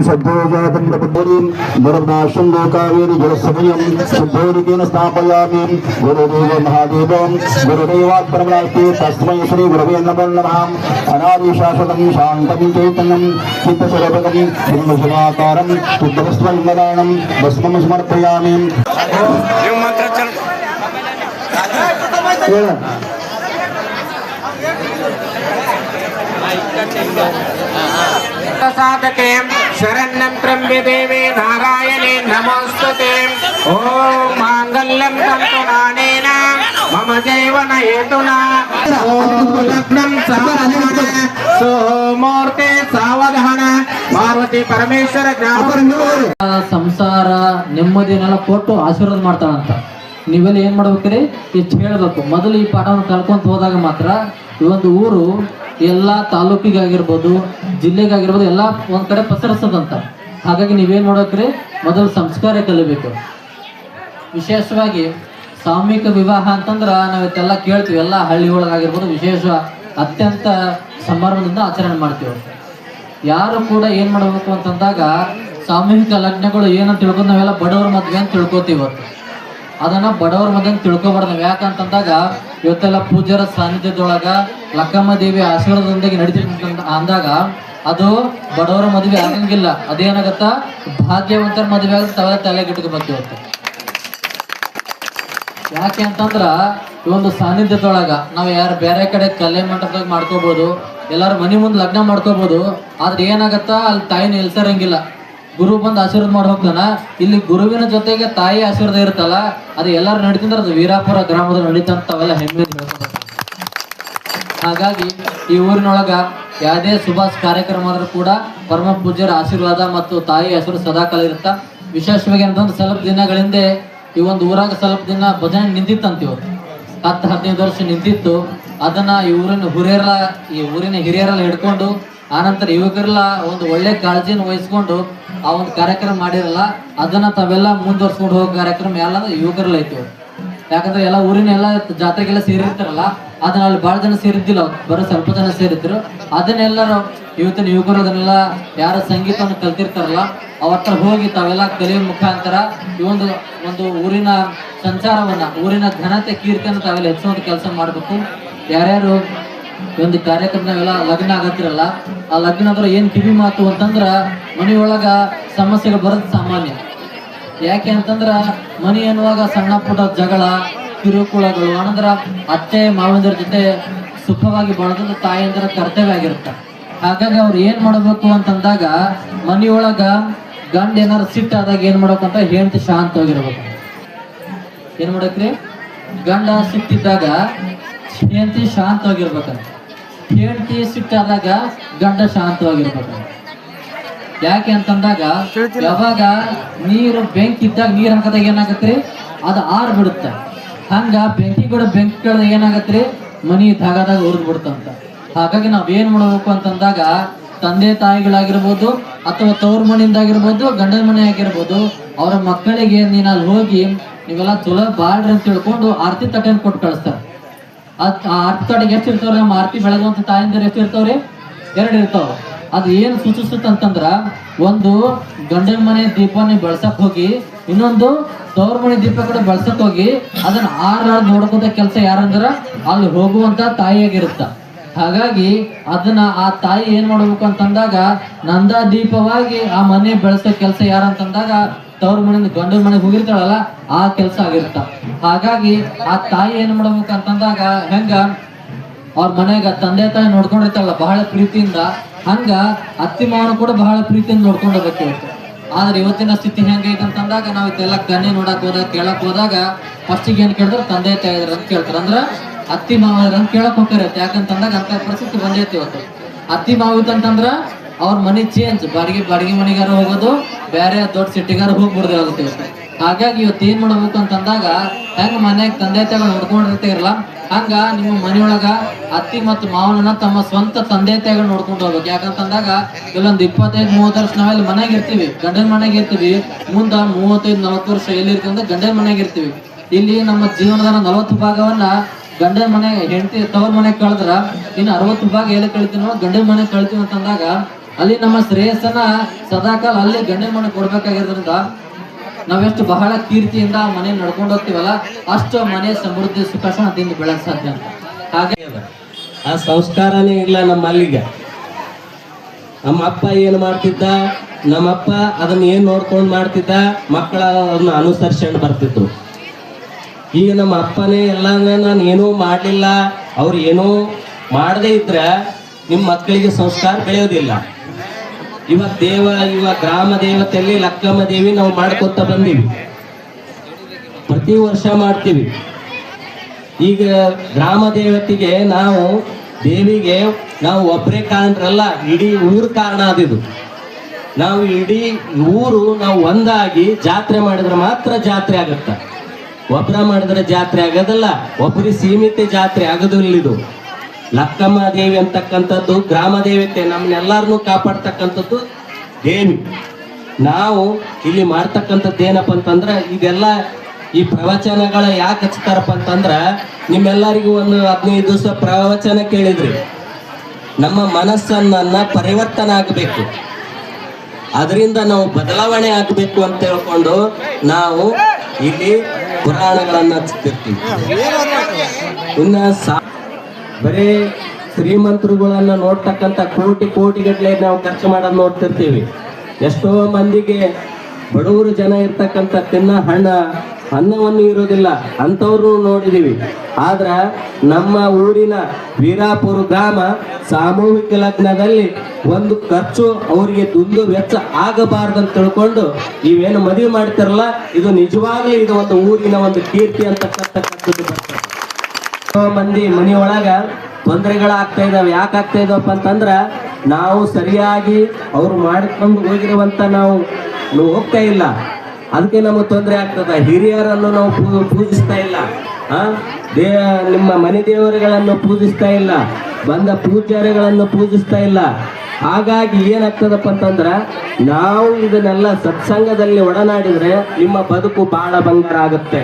सद्योजातं प्रबोधिं गुरुनाशं लोकावेरि जलसमयं शुद्धोदिकेन स्थापयामि गुरुदेव महादेवं गुरुदेवात् परमनास्ति तस्मै श्री गुरवे नमो नमः अनादिशाश्वतं शान्तं चैतन्यं चित्तस्वरूपकं ब्रह्मशमाकारं शुद्धवस्त्रलिङ्गदानं भस्मं समर्पयामि साधके शरण्यं त्र्यम्बके देवी नारायणे नमोस्तुते ओम मांगल्यं तन्तुनानेन मम जीवन हेतुना लग्नं सावधान सोमूर्ते सावधान पार्वती परमेश्वर ಸಂಸಾರ ನೆಮ್ಮದಿನೆಲ್ಲ ಕೊಟ್ಟು ಆಶೀರ್ವಾದ ಮಾಡ್ತಾಳಂತ. ನೀವೆಲ್ಲ ಏನ್ ಮಾಡ್ಬೇಕ್ರಿ ಇಷ್ಟು ಹೇಳ್ಬೇಕು. ಮೊದಲು ಈ ಪಾಠವನ್ನು ಕಲ್ಕೊಂತ ಹೋದಾಗ ಮಾತ್ರ ಈ ಒಂದು ಊರು ಎಲ್ಲ ತಾಲೂಕಿಗಾಗಿರ್ಬೋದು ಜಿಲ್ಲೆಗಾಗಿರ್ಬೋದು ಎಲ್ಲ ಒಂದ್ ಕಡೆ ಪಸರಿಸದಂತ. ಹಾಗಾಗಿ ನೀವೇನ್ ಮಾಡ್ಬೇಕ್ರಿ ಮೊದಲು ಸಂಸ್ಕಾರ ಕಲಿಬೇಕು. ವಿಶೇಷವಾಗಿ ಸಾಮೂಹಿಕ ವಿವಾಹ ಅಂತಂದ್ರ ನಾವಿತ್ತೆಲ್ಲ ಕೇಳ್ತೀವಿ, ಎಲ್ಲ ಹಳ್ಳಿ ಒಳಗಾಗಿರ್ಬೋದು ವಿಶೇಷ ಅತ್ಯಂತ ಸಮಾರಂಭದಿಂದ ಆಚರಣೆ ಮಾಡ್ತೀವಿ. ಯಾರು ಕೂಡ ಏನ್ ಮಾಡ್ಬೇಕು ಅಂತಂದಾಗ ಸಾಮೂಹಿಕ ಲಗ್ನಗಳು ಏನಂತ ತಿಳ್ಕೊಂಡು ನಾವೆಲ್ಲ ಬಡವ್ರ ಮದ್ವೆ ಅಂತ ತಿಳ್ಕೊತೀವಿ. ಇವತ್ತು ಅದನ್ನ ಬಡವ್ರ ಮದ್ವೆ ಅಂತ ತಿಳ್ಕೊಬಾರ್ದು ನಾವು. ಯಾಕಂತಂದಾಗ ಇವತ್ತೆಲ್ಲ ಪೂಜ್ಯರ ಸಾನ್ನಿಧ್ಯದೊಳಗ ಲಕ್ಕಮ್ಮ ದೇವಿ ಆಶೀರ್ವಾದದೊಂದಿಗೆ ನಡೀತಿರ್ತಂತ ಅಂದಾಗ ಅದು ಬಡವರ ಮದುವೆ ಆಗಂಗಿಲ್ಲ. ಅದೇನಾಗತ್ತ ಭಾಗ್ಯವಂತರ ಮದುವೆ ಆಗ ತಾವೆಲ್ಲ ತಲೆಗಿಟ್ಕೋಬೇಕು ಇವತ್ತು. ಯಾಕೆ ಅಂತಂದ್ರ ಈ ಒಂದು ಸಾನ್ನಿಧ್ಯದೊಳಗ ನಾವು ಯಾರು ಬೇರೆ ಕಡೆ ಕಲೆ ಮಂಟಪದಾಗ ಮಾಡ್ಕೋಬಹುದು, ಎಲ್ಲಾರು ಮನಿ ಮುಂದೆ ಲಗ್ನ ಮಾಡ್ಕೋಬಹುದು. ಆದ್ರೆ ಏನಾಗತ್ತ ಅಲ್ಲಿ ತಾಯಿ ನಿಲ್ಸರಂಗಿಲ್ಲ. ಗುರು ಬಂದು ಆಶೀರ್ವಾದ ಮಾಡಿ ಹೋಗ್ತಾನ. ಇಲ್ಲಿ ಗುರುವಿನ ಜೊತೆಗೆ ತಾಯಿ ಆಶೀರ್ವಾದ ಇರುತ್ತಲ್ಲ, ಅದು ಎಲ್ಲಾರು ನಡೀತಂದ್ರೆ ಅದು ವೀರಾಪುರ ಗ್ರಾಮದಲ್ಲಿ ನಡೀತಂತಾವೆಲ್ಲ ಹೆಮ್ಮೆ ಹೇಳ್ತಾರೆ. ಹಾಗಾಗಿ ಈ ಊರಿನೊಳಗ ಯಾವುದೇ ಶುಭ ಕಾರ್ಯಕ್ರಮ ಆದ್ರೂ ಕೂಡ ಪರಮ ಪೂಜ್ಯರ ಆಶೀರ್ವಾದ ಮತ್ತು ತಾಯಿ ಆಶೀರ್ವಾದ ಸದಾಕಾಲ ಇರುತ್ತ. ವಿಶೇಷವಾಗಿ ಅಂತಂದ್ರೆ ಸ್ವಲ್ಪ ದಿನಗಳಿಂದ ಈ ಒಂದು ಊರಾಗ ಸ್ವಲ್ಪ ದಿನ ಭಜನೆ ನಿಂತಿತ್ತಂತೀವಿ. 10-15 ವರ್ಷ ನಿಂತಿತ್ತು. ಅದನ್ನ ಈ ಊರಿನ ಹಿರಿಯರೆಲ್ಲ ಹಿಡ್ಕೊಂಡು ಆನಂತರ ಯುವಕರೆಲ್ಲ ಒಂದು ಒಳ್ಳೆ ಕಾಳಜಿನ ವಹಿಸ್ಕೊಂಡು ಆ ಒಂದು ಕಾರ್ಯಕ್ರಮ ಮಾಡಿರಲ್ಲ. ಅದನ್ನ ತಾವೆಲ್ಲ ಮುಂದುವರ್ಸ್ಕೊಂಡು ಹೋಗೋ ಕಾರ್ಯಕ್ರಮ ಎಲ್ಲ ಯುವಕರೆಲ್ಲ ಐತಿ. ಯಾಕಂದ್ರೆ ಎಲ್ಲ ಊರಿನ ಎಲ್ಲ ಜಾತ್ರೆಗೆಲ್ಲ ಸೇರಿರ್ತಾರಲ್ಲ, ಅದನ್ನ ಅಲ್ಲಿ ಬಹಳ ಜನ ಸೇರಿದ್ದಿಲ್ಲ, ಬರೋ ಸ್ವಲ್ಪ ಜನ ಸೇರಿದ್ರು. ಅದನ್ನೆಲ್ಲರೂ ಇವತ್ತಿನ ಯುವಕರು ಅದನ್ನೆಲ್ಲ ಯಾರ ಸಂಗೀತವನ್ನು ಕಲ್ತಿರ್ತಾರಲ್ಲ ಅವತ್ತ ಹೋಗಿ ತಾವೆಲ್ಲ ಕಲಿಯೋ ಮುಖಾಂತರ ಈ ಒಂದು ಊರಿನ ಸಂಚಾರವನ್ನ, ಊರಿನ ಘನತೆ ಕೀರ್ತಿಯನ್ನು ತಾವೆಲ್ಲ ಹೆಚ್ಚುವಂತ ಕೆಲಸ ಮಾಡ್ಬೇಕು. ಯಾರ್ಯಾರು ಈ ಒಂದು ಕಾರ್ಯಕ್ರಮದಾಗೆಲ್ಲ ಲಗ್ನ ಆಗತ್ತಿರಲ್ಲ, ಆ ಲಗ್ನದ್ರ ಏನ್ ಕಿವಿ ಮಾತು ಅಂತಂದ್ರ ಮನೆಯೊಳಗ ಸಮಸ್ಯೆಗಳು ಬರೋದು ಸಾಮಾನ್ಯ. ಯಾಕೆ ಅಂತಂದ್ರ ಮನಿ ಎನ್ನುವಾಗ ಸಣ್ಣ ಪುಟ್ಟ ಜಗಳ ಕಿರುಕುಳಗಳು ಅನಂತರ ಅತ್ತೆ ಮಾವಂದಿರ ಜೊತೆ ಸುಖವಾಗಿ ಬಾಳೋದು ತಾಯಿಯಂದ್ರ ಕರ್ತವ್ಯ ಆಗಿರುತ್ತೆ. ಹಾಗಾಗಿ ಅವ್ರು ಏನ್ ಮಾಡ್ಬೇಕು ಅಂತಂದಾಗ ಮನಿಯೊಳಗ ಗಂಡ ಏನಾರು ಸಿಟ್ಟಾದಾಗ ಏನ್ ಮಾಡ್ಬೇಕಂತ ಹೆಂಡತಿ ಶಾಂತವಾಗಿರ್ಬೇಕು. ಏನ್ ಮಾಡಕ್ರಿ, ಗಂಡ ಸಿಟ್ಟಿದ್ದಾಗ ಹೆಂಡತಿ ಶಾಂತವಾಗಿರ್ಬೇಕಂತ. ಹೆಂಡತಿ ಸಿಟ್ಟಾದಾಗ ಗಂಡ ಶಾಂತವಾಗಿರ್ಬೇಕಂತ. ಯಾಕೆ ಅಂತಂದಾಗ ಯಾವಾಗ ನೀರು ಬೆಂಕಿ ಇದ್ದಾಗ ನೀರ್ ಹಾಕದಾಗ ಏನಾಗತ್ರಿ ಅದು ಆರ್ ಬಿಡುತ್ತ. ಹಂಗ ಬೆಂಕಿ ಕೂಡ ಬೆಂಕಿ ಏನಾಗತ್ರಿ ಮನಿ ಧಾಗದಾಗ ಉರಿದ್ ಬಿಡುತ್ತಂತ. ಹಾಗಾಗಿ ನಾವ್ ಏನ್ ಮಾಡ್ಬೇಕು ಅಂತಂದಾಗ ತಂದೆ ತಾಯಿಗಳಾಗಿರ್ಬೋದು ಅಥವಾ ತವ್ರ ಮನೆಯಿಂದಾಗಿರ್ಬೋದು ಗಂಡನ ಮನೆ ಆಗಿರ್ಬೋದು ಅವ್ರ ಮಕ್ಕಳಿಗೆ ನೀನ್ ಅಲ್ಲಿ ಹೋಗಿ ನೀವೆಲ್ಲ ಚಲೋ ಬಾಳ್ರಿ ಅಂತ ತಿಳ್ಕೊಂಡು ಆರತಿ ತಟ್ಟೆಯನ್ನು ಕೊಟ್ಟು ಕಳಿಸ್ತಾರ. ಆ ಆರತಿ ತಟ್ಟೆಗೆ ಎಷ್ಟು ಇರ್ತಾವ್ರಿ? ನಮ್ಮ ಆರತಿ ಬೆಳಗುವಂತ ತಾಯಿಂದರ ಎಷ್ಟು ಇರ್ತಾವ್ರಿ? 2 ಇರ್ತಾವ. ಅದು ಏನ್ ಸೂಚಿಸುತ್ತಂತಂದ್ರ ಒಂದು ಗಂಡನ ಮನೆ ದೀಪನ ಬೆಳ್ಸಕ್ ಹೋಗಿ ಇನ್ನೊಂದು ತವ್ರ ಮನೆ ದೀಪ ಕೂಡ ಬೆಳ್ಸಕ್ ಹೋಗಿ ಅದನ್ನ ಆರಾಡ್ ನೋಡ್ಕೊಂತ ಕೆಲಸ ಯಾರಂದ್ರ ಅಲ್ಲಿ ಹೋಗುವಂತ ತಾಯಿಯಾಗಿರುತ್ತ. ಹಾಗಾಗಿ ಅದನ್ನ ಆ ತಾಯಿ ಏನ್ ಮಾಡ್ಬೇಕು ಅಂತಂದಾಗ ನಂದ ದೀಪವಾಗಿ ಆ ಮನೆ ಬೆಳೆಸೋ ಕೆಲಸ ಯಾರಂತಂದಾಗ ತವ್ರ ಮನೆಯಿಂದ ಗಂಡನ ಮನೆಗೆ ಹೋಗಿರ್ತಾಳಲ್ಲ ಆ ಕೆಲಸ ಆಗಿರುತ್ತ. ಹಾಗಾಗಿ ಆ ತಾಯಿ ಏನ್ ಮಾಡ್ಬೇಕು ಅಂತಂದಾಗ ಹೆಂಗ ಅವ್ರ ಮನೆಗ ತಂದೆ ತಾಯಿ ನೋಡ್ಕೊಂಡಿರ್ತಾಳಲ್ಲ ಬಹಳ ಪ್ರೀತಿಯಿಂದ, ಹಂಗ ಅತ್ತಿ ಮಾವನ ಕೂಡ ಬಹಳ ಪ್ರೀತಿಯಿಂದ ನೋಡ್ಕೊಂಡು ಹೋಗ್ಬೇಕು. ಆದ್ರೆ ಇವತ್ತಿನ ಸ್ಥಿತಿ ಹೆಂಗೈತೆ ಅಂತಂದಾಗ ನಾವ್ ಇದೆಲ್ಲ ಕಣ್ಣಿ ನೋಡಕ್ ಹೋದಾಗ ಕೇಳಕ್ ಹೋದಾಗ ಫಸ್ಟಿಗೆ ಏನ್ ಕೇಳಿದ್ರೆ ತಂದೆ ತಾಯಿ ಅಂತ ಕೇಳ್ತಾರ, ಅಂದ್ರ ಅತ್ತಿ ಮಾವ ಅಂತ ಕೇಳಕ್ ಹೋಗಿರತ್ತೆ. ಯಾಕಂತಂದಾಗ ಅಂತ ಪರಿಸ್ಥಿತಿ ಬಂದೈತಿ ಇವತ್ತು. ಅತ್ತಿ ಮಾವ ಅಂತಂದ್ರ ಅವ್ರ ಮನೆ ಚೇಂಜ್, ಬಾಡಿಗೆ ಮನೆಗಾರ ಹೋಗೋದು, ಬೇರೆ ದೊಡ್ಡ ಸಿಟಿಗಾರ ಹೋಗ್ಬಿಡ್ದು ಆಗುತ್ತೆ ಇವತ್ತು. ಹಾಗಾಗಿ ಇವತ್ತು ಏನ್ ಮಾಡ್ಬೇಕು ಅಂತಂದಾಗ ಹೆಂಗ ಮನ್ಯಾಗ ತಂದೆ ತಾಯಿಗಳು ನೋಡ್ಕೊಂಡಿರ್ತೀರಲ್ಲ ಹಂಗ ನಿಮ್ಮ ಮನೆಯೊಳಗ ಅತ್ತಿ ಮತ್ತು ಮಾವನನ್ನ ತಮ್ಮ ಸ್ವಂತ ತಂದೆ ತಾಯಿಗಳು ನೋಡ್ಕೊಂಡು ಹೋಗ್ಬೇಕು. ಯಾಕಂತಂದಾಗ ಕೆಲವೊಂದು 25-30 ವರ್ಷ ನಾವೆಲ್ಲ ಮನೆಯಾಗ ಇರ್ತೀವಿ, ಗಂಡನ ಮನೆಯಾಗ ಇರ್ತೀವಿ. ಮುಂದ 35-40 ವರ್ಷ ಎಲ್ಲಿ ಇರ್ತೀವಿ ಅಂದ್ರೆ ಗಂಡನ ಮನೆಯಾಗ ಇರ್ತೀವಿ. ಇಲ್ಲಿ ನಮ್ಮ ಜೀವನದ 40 ಭಾಗವನ್ನ ಗಂಡನ ಮನೆ ಹೆಂಡತಿ ತವ್ರ ಮನೆಗೆ ಕಳೆದ್ರ ಇನ್ನು 60 ಭಾಗ ಎಲ್ಲಿ ಕಳಿತೀವಿ ನಾವು ಗಂಡನ ಮನೆಗೆ ಕಳಿತೀವಿ ಅಂತಂದಾಗ ಅಲ್ಲಿ ನಮ್ಮ ಶ್ರೇಯಸ್ಸನ್ನ ಸದಾಕಾಲ ಅಲ್ಲಿ ಗಂಡನ ಮನೆ ಕೊಡ್ಬೇಕಾಗಿರೋದ್ರಿಂದ ನಾವೆಷ್ಟು ಬಹಳ ಕೀರ್ತಿಯಿಂದ ಮನೆ ನಡ್ಕೊಂಡು ಹೋಗ್ತೀವಲ್ಲ ಅಷ್ಟು ಮನೆ ಸಮೃದ್ಧಿ ಸುಖ ಶಾಂತಿಯಿಂದ ಬೆಳಕ್ ಸಾಧ್ಯ ಅಂತ. ಹಾಗೆ ಆ ಸಂಸ್ಕಾರನೇ ಇಲ್ಲ ನಮ್ಮಲ್ಲಿಗೆ. ನಮ್ಮ ಅಪ್ಪ ಏನು ಮಾಡ್ತಿದ್ದ, ನಮ್ಮಪ್ಪ ಅದನ್ನ ಏನ್ ನೋಡ್ಕೊಂಡು ಮಾಡ್ತಿದ್ದ, ಮಕ್ಕಳ ಅದನ್ನ ಅನುಸರಿಸ್ಕೊಂಡು ಬರ್ತಿದ್ರು. ಈಗ ನಮ್ಮ ಅಪ್ಪನೇ ಎಲ್ಲ ನಾನು ಏನೂ ಮಾಡಲಿಲ್ಲ, ಅವ್ರು ಏನೂ ಮಾಡದೇ ಇದ್ರೆ ನಿಮ್ಮ ಮಕ್ಕಳಿಗೆ ಸಂಸ್ಕಾರ ಬೆಳೆಯೋದಿಲ್ಲ. ಇವಾಗ ಗ್ರಾಮ ದೇವತೆಯಲ್ಲಿ ಲಕ್ಕಮ್ಮ ದೇವಿ ನಾವು ಮಾಡ್ಕೊತ ಬಂದೀವಿ, ಪ್ರತಿ ವರ್ಷ ಮಾಡ್ತೀವಿ. ಈಗ ಗ್ರಾಮ ದೇವತೆಗೆ ದೇವಿಗೆ ನಾವು ಒಬ್ಬರೇ ಕಾರಣರಲ್ಲ, ಇಡೀ ಊರು ಕಾರಣ ಅದಿದು. ನಾವು ಇಡೀ ಊರು ನಾವು ಒಂದಾಗಿ ಜಾತ್ರೆ ಮಾಡಿದ್ರೆ ಮಾತ್ರ ಜಾತ್ರೆ ಆಗತ್ತ. ಒಬ್ಬರ ಮಾಡಿದ್ರೆ ಜಾತ್ರೆ ಆಗೋದಲ್ಲ, ಒಬ್ಬರಿಗೆ ಸೀಮಿತ ಜಾತ್ರೆ ಆಗೋದಿಲ್ಲ. ಇದು ಲಕ್ಕಮ್ಮ ದೇವಿ ಅಂತಕ್ಕಂಥದ್ದು ಗ್ರಾಮ ದೇವತೆ, ನಮ್ಮನ್ನೆಲ್ಲರನ್ನೂ ಕಾಪಾಡ್ತಕ್ಕಂಥದ್ದು ದೇವಿ. ನಾವು ಇಲ್ಲಿ ಮಾಡ್ತಕ್ಕಂಥದ್ದು ಏನಪ್ಪ ಅಂತಂದ್ರೆ, ಇದೆಲ್ಲ ಈ ಪ್ರವಚನಗಳ ಯಾಕೆ ಹಚ್ತಾರಪ್ಪ ಅಂತಂದ್ರೆ, ನಿಮ್ಮೆಲ್ಲರಿಗೂ ಒಂದು 15 ದಿವಸ ಪ್ರವಚನ ಕೇಳಿದ್ರಿ. ನಮ್ಮ ಮನಸ್ಸನ್ನ ಪರಿವರ್ತನೆ ಆಗಬೇಕು, ಅದರಿಂದ ನಾವು ಬದಲಾವಣೆ ಆಗಬೇಕು ಅಂತ ಹೇಳ್ಕೊಂಡು ನಾವು ಇಲ್ಲಿ ಪುರಾಣಗಳನ್ನ ಹಚ್ತಿರ್ತೀವಿ. ಇನ್ನ ಬರೀ ಶ್ರೀಮಂತರುಗಳನ್ನ ನೋಡ್ತಕ್ಕಂಥ ಕೋಟಿ ಗಟ್ಟಲೆ ನಾವು ಖರ್ಚು ಮಾಡೋದು ನೋಡ್ತಿರ್ತೀವಿ. ಎಷ್ಟೋ ಮಂದಿಗೆ ಬಡವರು ಜನ ಇರ್ತಕ್ಕಂಥ ಅನ್ನವನ್ನು ಇರೋದಿಲ್ಲ, ಅಂಥವ್ರು ನೋಡಿದೀವಿ. ಆದ್ರ ನಮ್ಮ ಊರಿನ ವೀರಾಪುರ ಗ್ರಾಮ ಸಾಮೂಹಿಕ ಲಗ್ನದಲ್ಲಿ ಒಂದು ಖರ್ಚು ಅವರಿಗೆ ದುಂದು ವೆಚ್ಚ ಆಗಬಾರ್ದಂತ ತಿಳ್ಕೊಂಡು ಇವೇನು ಮದುವೆ ಮಾಡ್ತಿರಲ್ಲ, ಇದು ನಿಜವಾಗ್ಲೂ ಇದು ಒಂದು ಊರಿನ ಒಂದು ಕೀರ್ತಿ ಅಂತಕ್ಕಂಥದ್ದು ಬರ್ತದೆ. ಎಷ್ಟೋ ಮಂದಿ ಮನೆಯೊಳಗ ತೊಂದರೆಗಳಾಗ್ತಾ ಇದಾವೆ. ಯಾಕೆ ಆಗ್ತಾ ಇದಾವಪ್ಪ ಅಂತಂದ್ರ, ನಾವು ಸರಿಯಾಗಿ ಅವ್ರು ಮಾಡಿಕೊಂಡು ಹೋಗಿರುವಂತ ನಾವು ಹೋಗ್ತಾ ಇಲ್ಲ, ಅದಕ್ಕೆ ನಮಗೆ ತೊಂದರೆ ಆಗ್ತದ. ಹಿರಿಯರನ್ನು ನಾವು ಪೂಜಿಸ್ತಾ ಇಲ್ಲ, ನಿಮ್ಮ ಮನೆ ದೇವರುಗಳನ್ನು ಪೂಜಿಸ್ತಾ ಇಲ್ಲ, ಬಂದ ಪೂಜಾರಿಗಳನ್ನು ಪೂಜಿಸ್ತಾ ಇಲ್ಲ. ಹಾಗಾಗಿ ಏನಾಗ್ತದಪ್ಪ ಅಂತಂದ್ರ, ನಾವು ಇದನ್ನೆಲ್ಲ ಸತ್ಸಂಗದಲ್ಲಿ ಒಡನಾಡಿದ್ರೆ ನಿಮ್ಮ ಬದುಕು ಬಹಳ ಬಂಗಾರ ಆಗುತ್ತೆ.